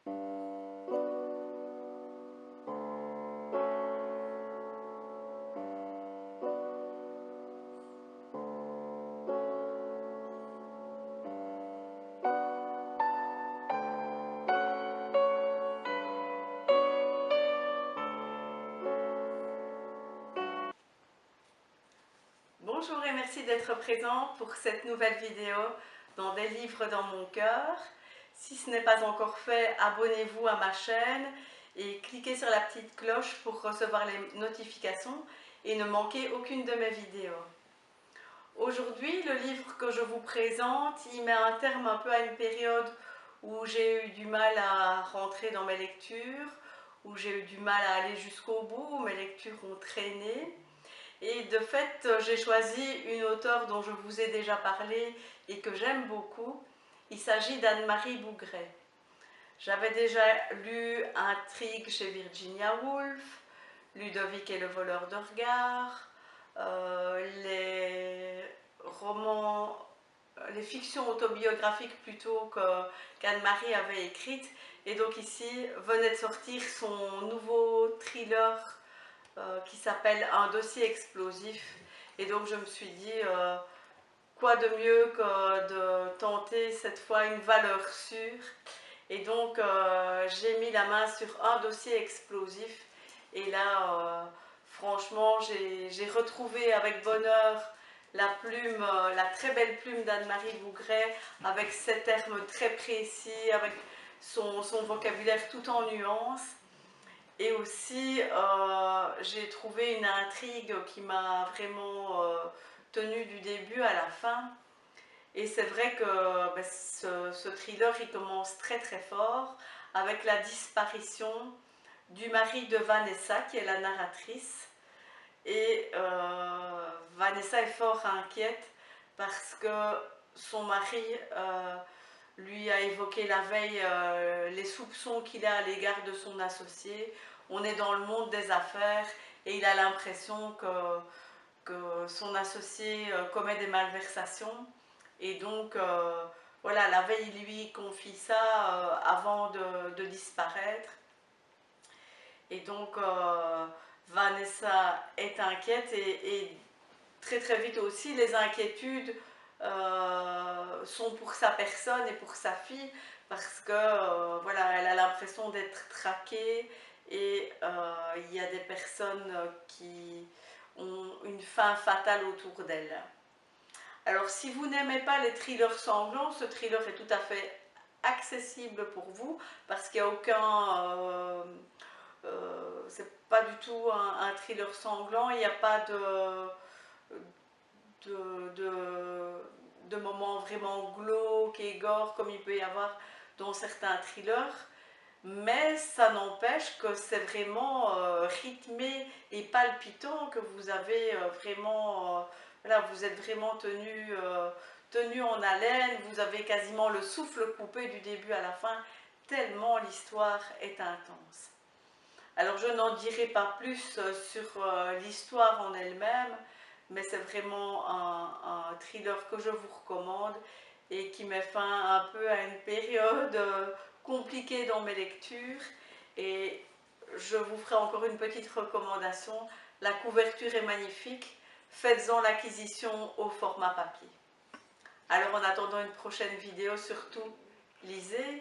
Bonjour et merci d'être présent pour cette nouvelle vidéo dans Des livres dans mon cœur. Si ce n'est pas encore fait, abonnez-vous à ma chaîne et cliquez sur la petite cloche pour recevoir les notifications et ne manquer aucune de mes vidéos. Aujourd'hui, le livre que je vous présente, il met un terme un peu à une période où j'ai eu du mal à rentrer dans mes lectures, où j'ai eu du mal à aller jusqu'au bout, où mes lectures ont traîné. Et de fait, j'ai choisi une auteure dont je vous ai déjà parlé et que j'aime beaucoup. Il s'agit d'Anne-Marie Bougret. J'avais déjà lu Intrigue chez Virginia Woolf, Ludovic et le voleur de regards, les romans, les fictions autobiographiques plutôt qu'Anne-Marie avait écrites. Et donc ici venait de sortir son nouveau thriller qui s'appelle Un dossier explosif. Et donc je me suis dit, quoi de mieux que de tenter cette fois une valeur sûre. Et donc j'ai mis la main sur Un dossier explosif. Et là, franchement, j'ai retrouvé avec bonheur la plume, la très belle plume d'Anne-Marie Bougret, avec ses termes très précis, avec son vocabulaire tout en nuances. Et aussi, j'ai trouvé une intrigue qui m'a vraiment tenue du début à la fin. Et c'est vrai que ben, ce thriller, il commence très très fort avec la disparition du mari de Vanessa, qui est la narratrice. Et Vanessa est fort inquiète parce que son mari lui a évoqué la veille les soupçons qu'il a à l'égard de son associé. On est dans le monde des affaires et il a l'impression que son associé commet des malversations. Et donc, voilà, la veille, il lui confie ça avant de disparaître. Et donc, Vanessa est inquiète et très très vite aussi, les inquiétudes sont pour sa personne et pour sa fille parce que voilà, elle a l'impression d'être traquée et il y a des personnes qui ont une fin fatale autour d'elle. Alors si vous n'aimez pas les thrillers sanglants, ce thriller est tout à fait accessible pour vous parce qu'il n'y a aucun... c'est pas du tout un thriller sanglant, il n'y a pas de moments vraiment glauques et gore comme il peut y avoir dans certains thrillers, mais ça n'empêche que c'est vraiment rythmé et palpitant, que vous avez vraiment, voilà, vous êtes vraiment tenu en haleine, vous avez quasiment le souffle coupé du début à la fin, tellement l'histoire est intense. Alors je n'en dirai pas plus sur l'histoire en elle-même, mais c'est vraiment un thriller que je vous recommande et qui met fin un peu à une période compliquée dans mes lectures. Et je vous ferai encore une petite recommandation. La couverture est magnifique, faites-en l'acquisition au format papier. Alors en attendant une prochaine vidéo, surtout lisez